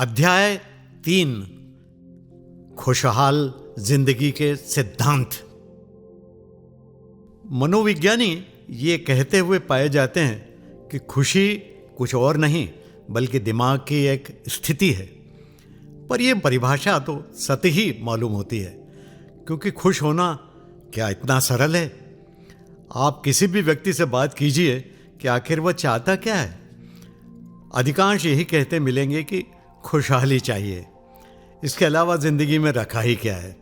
अध्याय 3 खुशहाल जिंदगी के सिद्धांत। मनोविज्ञानी ये कहते हुए पाए जाते हैं कि खुशी कुछ और नहीं बल्कि दिमाग की एक स्थिति है। पर यह परिभाषा तो सतही मालूम होती है, क्योंकि खुश होना क्या इतना सरल है? आप किसी भी व्यक्ति से बात कीजिए कि आखिर वह चाहता क्या है। अधिकांश यही कहते मिलेंगे कि खुशहाली चाहिए, इसके अलावा जिंदगी में रखा ही क्या है।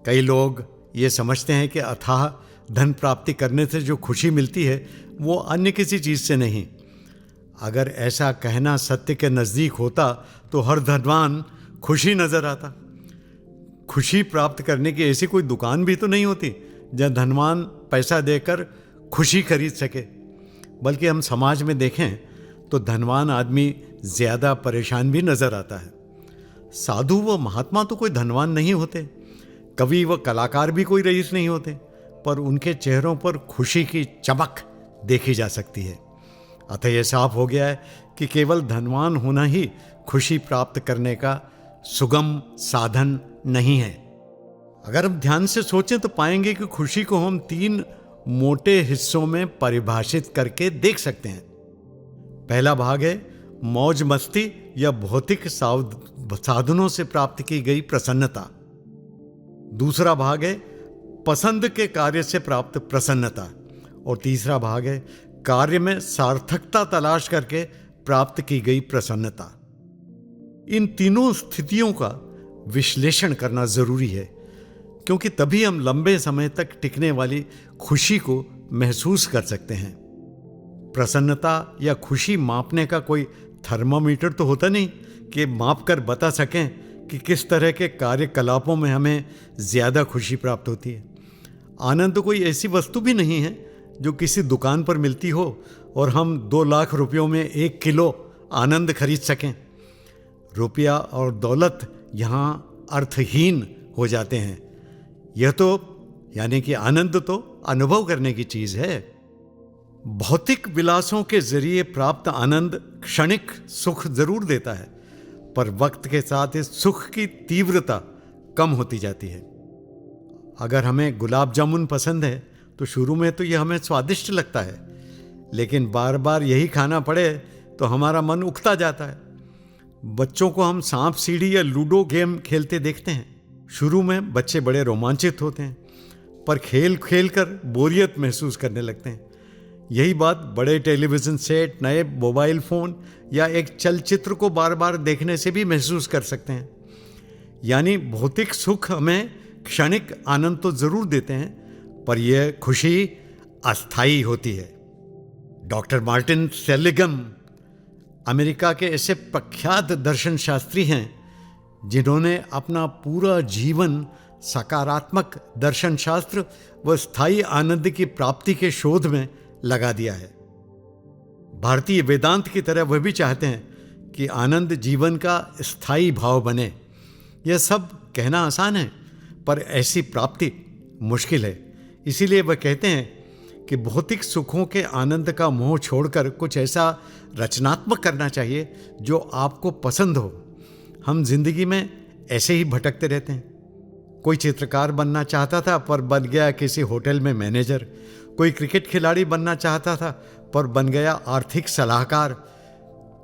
कई लोग ये समझते हैं कि अथाह धन प्राप्ति करने से जो खुशी मिलती है वो अन्य किसी चीज़ से नहीं। अगर ऐसा कहना सत्य के नज़दीक होता तो हर धनवान खुशी नज़र आता। खुशी प्राप्त करने की ऐसी कोई दुकान भी तो नहीं होती जहाँ धनवान पैसा देकर खुशी खरीद सके। बल्कि हम समाज में देखें तो धनवान आदमी ज़्यादा परेशान भी नज़र आता है। साधु व महात्मा तो कोई धनवान नहीं होते, कवि व कलाकार भी कोई रईस नहीं होते, पर उनके चेहरों पर खुशी की चमक देखी जा सकती है। अतः यह साफ हो गया है कि केवल धनवान होना ही खुशी प्राप्त करने का सुगम साधन नहीं है। अगर हम ध्यान से सोचें तो पाएंगे कि खुशी को हम 3 मोटे हिस्सों में परिभाषित करके देख सकते हैं। पहला भाग है मौज मस्ती या भौतिक साधनों से प्राप्त की गई प्रसन्नता। दूसरा भाग है पसंद के कार्य से प्राप्त प्रसन्नता। और तीसरा भाग है कार्य में सार्थकता तलाश करके प्राप्त की गई प्रसन्नता। इन तीनों स्थितियों का विश्लेषण करना जरूरी है, क्योंकि तभी हम लंबे समय तक टिकने वाली खुशी को महसूस कर सकते हैं। प्रसन्नता या खुशी मापने का कोई थर्मामीटर तो होता नहीं कि माप कर बता सकें कि किस तरह के कार्यकलापों में हमें ज़्यादा खुशी प्राप्त होती है। आनंद कोई ऐसी वस्तु भी नहीं है जो किसी दुकान पर मिलती हो और हम 2 लाख रुपयों में 1 किलो आनंद खरीद सकें। रुपया और दौलत यहाँ अर्थहीन हो जाते हैं। यह तो यानी कि आनंद तो अनुभव करने की चीज़ है। भौतिक विलासों के जरिए प्राप्त आनंद क्षणिक सुख जरूर देता है, पर वक्त के साथ इस सुख की तीव्रता कम होती जाती है। अगर हमें गुलाब जामुन पसंद है तो शुरू में तो यह हमें स्वादिष्ट लगता है, लेकिन बार बार यही खाना पड़े तो हमारा मन उकता जाता है। बच्चों को हम सांप सीढ़ी या लूडो गेम खेलते देखते हैं। शुरू में बच्चे बड़े रोमांचित होते हैं, पर खेल खेल कर बोरियत महसूस करने लगते हैं। यही बात बड़े टेलीविज़न सेट, नए मोबाइल फ़ोन या एक चलचित्र को बार बार देखने से भी महसूस कर सकते हैं। यानी भौतिक सुख हमें क्षणिक आनंद तो ज़रूर देते हैं, पर यह खुशी अस्थायी होती है। डॉक्टर मार्टिन सेलिगन अमेरिका के ऐसे प्रख्यात दर्शन शास्त्री हैं जिन्होंने अपना पूरा जीवन सकारात्मक दर्शन शास्त्र व स्थायी आनंद की प्राप्ति के शोध में लगा दिया है। भारतीय वेदांत की तरह वह भी चाहते हैं कि आनंद जीवन का स्थायी भाव बने। यह सब कहना आसान है, पर ऐसी प्राप्ति मुश्किल है। इसीलिए वह कहते हैं कि भौतिक सुखों के आनंद का मोह छोड़कर कुछ ऐसा रचनात्मक करना चाहिए जो आपको पसंद हो। हम जिंदगी में ऐसे ही भटकते रहते हैं। कोई चित्रकार बनना चाहता था पर बन गया किसी होटल में मैनेजर। कोई क्रिकेट खिलाड़ी बनना चाहता था पर बन गया आर्थिक सलाहकार।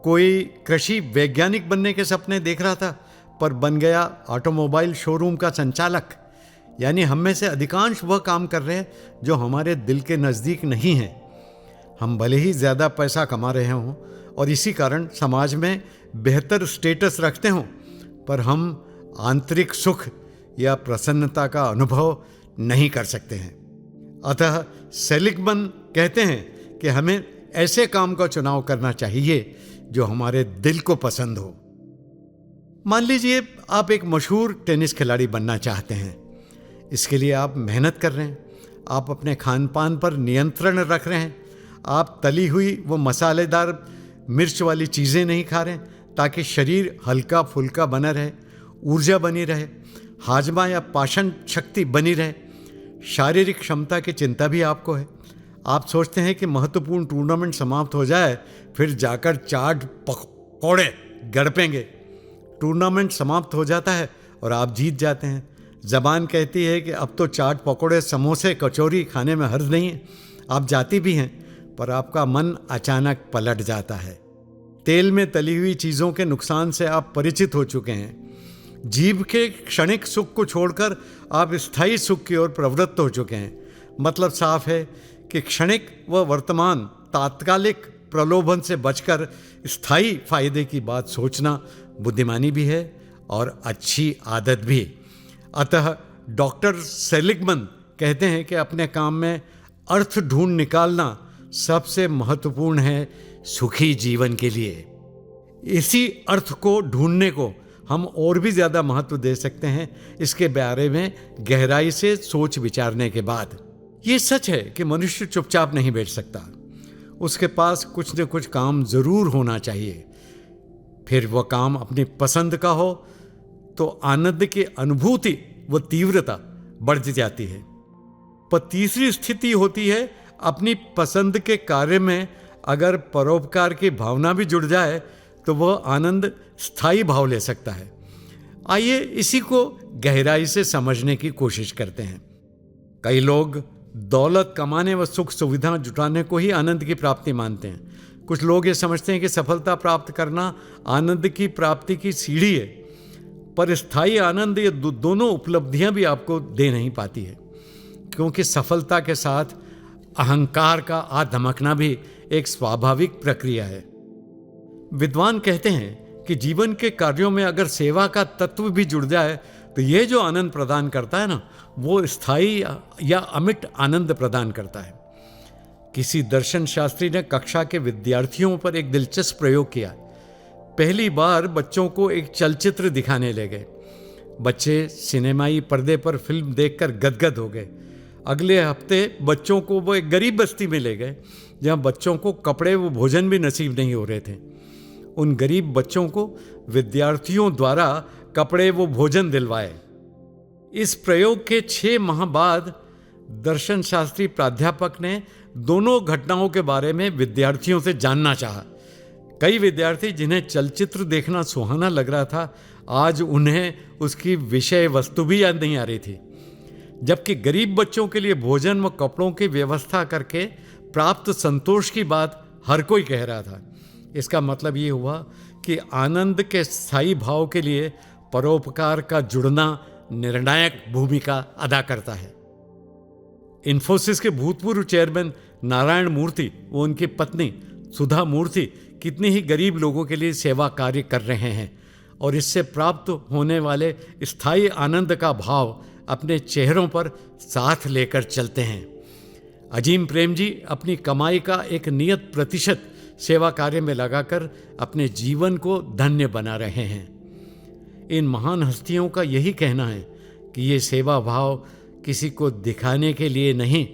कोई कृषि वैज्ञानिक बनने के सपने देख रहा था पर बन गया ऑटोमोबाइल शोरूम का संचालक। यानी हम में से अधिकांश वह काम कर रहे हैं जो हमारे दिल के नज़दीक नहीं है। हम भले ही ज़्यादा पैसा कमा रहे हों और इसी कारण समाज में बेहतर स्टेटस रखते हों, पर हम आंतरिक सुख या प्रसन्नता का अनुभव नहीं कर सकते हैं। अतः सेलिगमन कहते हैं कि हमें ऐसे काम का चुनाव करना चाहिए जो हमारे दिल को पसंद हो। मान लीजिए आप एक मशहूर टेनिस खिलाड़ी बनना चाहते हैं। इसके लिए आप मेहनत कर रहे हैं, आप अपने खान पान पर नियंत्रण रख रहे हैं, आप तली हुई व मसालेदार मिर्च वाली चीज़ें नहीं खा रहे हैं ताकि शरीर हल्का फुल्का बना रहे, ऊर्जा बनी रहे, हाजमा या पाचन शक्ति बनी रहे। शारीरिक क्षमता की चिंता भी आपको है। आप सोचते हैं कि महत्वपूर्ण टूर्नामेंट समाप्त हो जाए फिर जाकर चाट पकौड़े गड़पेंगे। टूर्नामेंट समाप्त हो जाता है और आप जीत जाते हैं। ज़बान कहती है कि अब तो चाट पकौड़े समोसे कचौरी खाने में हर्ज नहीं है। आप जाती भी हैं, पर आपका मन अचानक पलट जाता है। तेल में तली हुई चीज़ों के नुकसान से आप परिचित हो चुके हैं। जीभ के क्षणिक सुख को छोड़कर आप स्थायी सुख की ओर प्रवृत्त हो चुके हैं। मतलब साफ है कि क्षणिक व वर्तमान तात्कालिक प्रलोभन से बचकर स्थायी फायदे की बात सोचना बुद्धिमानी भी है और अच्छी आदत भी। अतः डॉक्टर सेलिगमन कहते हैं कि अपने काम में अर्थ ढूंढ निकालना सबसे महत्वपूर्ण है सुखी जीवन के लिए। इसी अर्थ को ढूंढने को हम और भी ज़्यादा महत्व दे सकते हैं इसके बारे में गहराई से सोच विचारने के बाद। ये सच है कि मनुष्य चुपचाप नहीं बैठ सकता, उसके पास कुछ न कुछ काम ज़रूर होना चाहिए। फिर वह काम अपनी पसंद का हो तो आनंद की अनुभूति व तीव्रता बढ़ जाती है। पर तीसरी स्थिति होती है अपनी पसंद के कार्य में अगर परोपकार की भावना भी जुड़ जाए तो वह आनंद स्थायी भाव ले सकता है। आइए इसी को गहराई से समझने की कोशिश करते हैं। कई लोग दौलत कमाने व सुख सुविधा जुटाने को ही आनंद की प्राप्ति मानते हैं। कुछ लोग ये समझते हैं कि सफलता प्राप्त करना आनंद की प्राप्ति की सीढ़ी है, पर स्थायी आनंद ये दोनों उपलब्धियां भी आपको दे नहीं पाती है, क्योंकि सफलता के साथ अहंकार का आ धमकना भी एक स्वाभाविक प्रक्रिया है। विद्वान कहते हैं कि जीवन के कार्यों में अगर सेवा का तत्व भी जुड़ जाए तो ये जो आनंद प्रदान करता है ना, वो स्थायी या अमिट आनंद प्रदान करता है। किसी दर्शन शास्त्री ने कक्षा के विद्यार्थियों पर एक दिलचस्प प्रयोग किया। पहली बार बच्चों को एक चलचित्र दिखाने ले गए। बच्चे सिनेमाई पर्दे पर फिल्म देखकर गदगद हो गए। अगले हफ्ते बच्चों को वो एक गरीब बस्ती में ले गए जहाँ बच्चों को कपड़े व भोजन भी नसीब नहीं हो रहे थे। उन गरीब बच्चों को विद्यार्थियों द्वारा कपड़े वो भोजन दिलवाए। इस प्रयोग के 6 माह बाद दर्शन शास्त्री प्राध्यापक ने दोनों घटनाओं के बारे में विद्यार्थियों से जानना चाहा। कई विद्यार्थी जिन्हें चलचित्र देखना सुहाना लग रहा था, आज उन्हें उसकी विषय वस्तु भी याद नहीं आ रही थी, जबकि गरीब बच्चों के लिए भोजन व कपड़ों की व्यवस्था करके प्राप्त संतोष की बात हर कोई कह रहा था। इसका मतलब ये हुआ कि आनंद के स्थायी भाव के लिए परोपकार का जुड़ना निर्णायक भूमिका अदा करता है। इन्फोसिस के भूतपूर्व चेयरमैन नारायण मूर्ति व उनकी पत्नी सुधा मूर्ति कितने ही गरीब लोगों के लिए सेवा कार्य कर रहे हैं और इससे प्राप्त होने वाले स्थायी आनंद का भाव अपने चेहरों पर साथ लेकर चलते हैं। अजीम प्रेम जी अपनी कमाई का एक नियत प्रतिशत सेवा कार्य में लगाकर अपने जीवन को धन्य बना रहे हैं। इन महान हस्तियों का यही कहना है कि ये सेवा भाव किसी को दिखाने के लिए नहीं,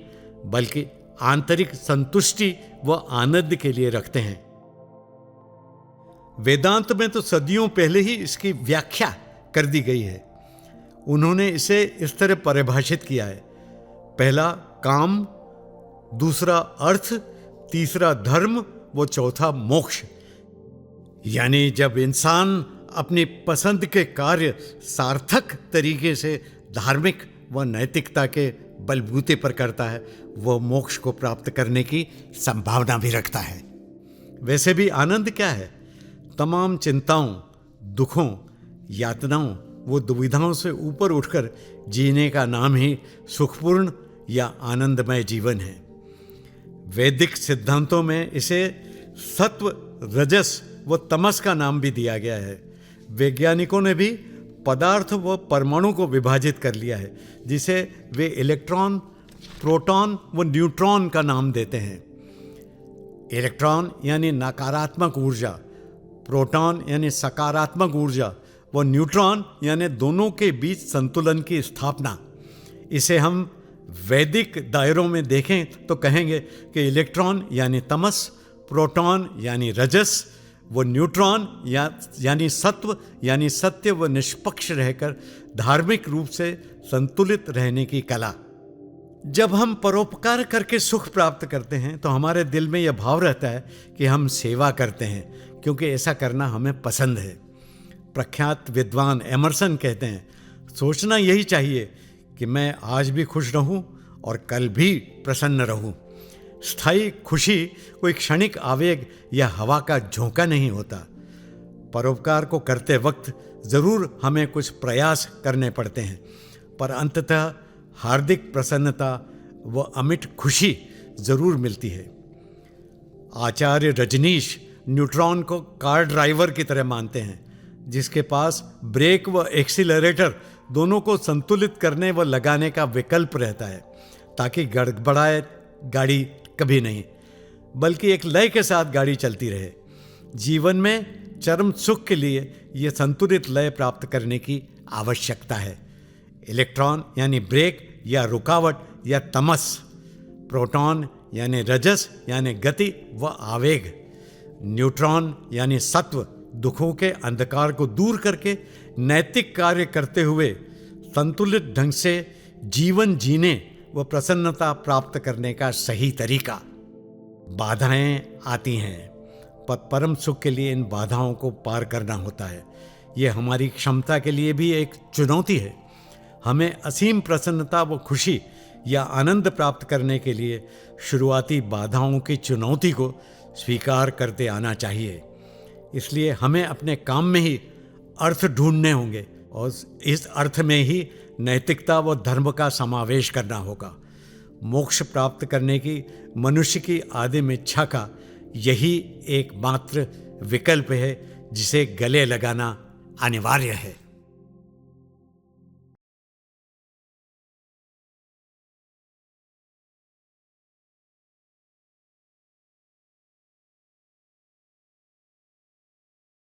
बल्कि आंतरिक संतुष्टि व आनंद के लिए रखते हैं। वेदांत में तो सदियों पहले ही इसकी व्याख्या कर दी गई है। उन्होंने इसे इस तरह परिभाषित किया है: पहला काम, दूसरा अर्थ, तीसरा धर्म व चौथा मोक्ष। यानी जब इंसान अपनी पसंद के कार्य सार्थक तरीके से धार्मिक व नैतिकता के बलबूते पर करता है, वह मोक्ष को प्राप्त करने की संभावना भी रखता है। वैसे भी आनंद क्या है? तमाम चिंताओं, दुखों, यातनाओं वो दुविधाओं से ऊपर उठकर जीने का नाम ही सुखपूर्ण या आनंदमय जीवन है। वैदिक सिद्धांतों में इसे सत्व, रजस व तमस का नाम भी दिया गया है। वैज्ञानिकों ने भी पदार्थ व परमाणु को विभाजित कर लिया है, जिसे वे इलेक्ट्रॉन, प्रोटॉन व न्यूट्रॉन का नाम देते हैं। इलेक्ट्रॉन यानी नकारात्मक ऊर्जा, प्रोटॉन यानी सकारात्मक ऊर्जा व न्यूट्रॉन यानी दोनों के बीच संतुलन की स्थापना। इसे हम वैदिक दायरों में देखें तो कहेंगे कि इलेक्ट्रॉन यानी तमस, प्रोटॉन यानी रजस वो न्यूट्रॉन यानी सत्व यानी सत्य व निष्पक्ष रहकर धार्मिक रूप से संतुलित रहने की कला। जब हम परोपकार करके सुख प्राप्त करते हैं तो हमारे दिल में यह भाव रहता है कि हम सेवा करते हैं, क्योंकि ऐसा करना हमें पसंद है। प्रख्यात विद्वान एमर्सन कहते हैं, सोचना यही चाहिए कि मैं आज भी खुश रहूं और कल भी प्रसन्न रहूं। स्थायी खुशी कोई क्षणिक आवेग या हवा का झोंका नहीं होता। परोपकार को करते वक्त ज़रूर हमें कुछ प्रयास करने पड़ते हैं, पर अंततः हार्दिक प्रसन्नता व अमिट खुशी ज़रूर मिलती है। आचार्य रजनीश न्यूट्रॉन को कार ड्राइवर की तरह मानते हैं, जिसके पास ब्रेक व एक्सीलरेटर दोनों को संतुलित करने व लगाने का विकल्प रहता है, ताकि गड़बड़ाए गाड़ी कभी नहीं, बल्कि एक लय के साथ गाड़ी चलती रहे। जीवन में चरम सुख के लिए यह संतुलित लय प्राप्त करने की आवश्यकता है। इलेक्ट्रॉन यानी ब्रेक या रुकावट या तमस, प्रोटॉन यानी रजस यानी गति व आवेग, न्यूट्रॉन यानी सत्व दुखों के अंधकार को दूर करके नैतिक कार्य करते हुए संतुलित ढंग से जीवन जीने व प्रसन्नता प्राप्त करने का सही तरीका। बाधाएं आती हैं, पर परम सुख के लिए इन बाधाओं को पार करना होता है। ये हमारी क्षमता के लिए भी एक चुनौती है। हमें असीम प्रसन्नता व खुशी या आनंद प्राप्त करने के लिए शुरुआती बाधाओं की चुनौती को स्वीकार करते आना चाहिए। इसलिए हमें अपने काम में ही अर्थ ढूंढने होंगे और इस अर्थ में ही नैतिकता व धर्म का समावेश करना होगा। मोक्ष प्राप्त करने की मनुष्य की आदिम इच्छा का यही एकमात्र विकल्प है, जिसे गले लगाना अनिवार्य है।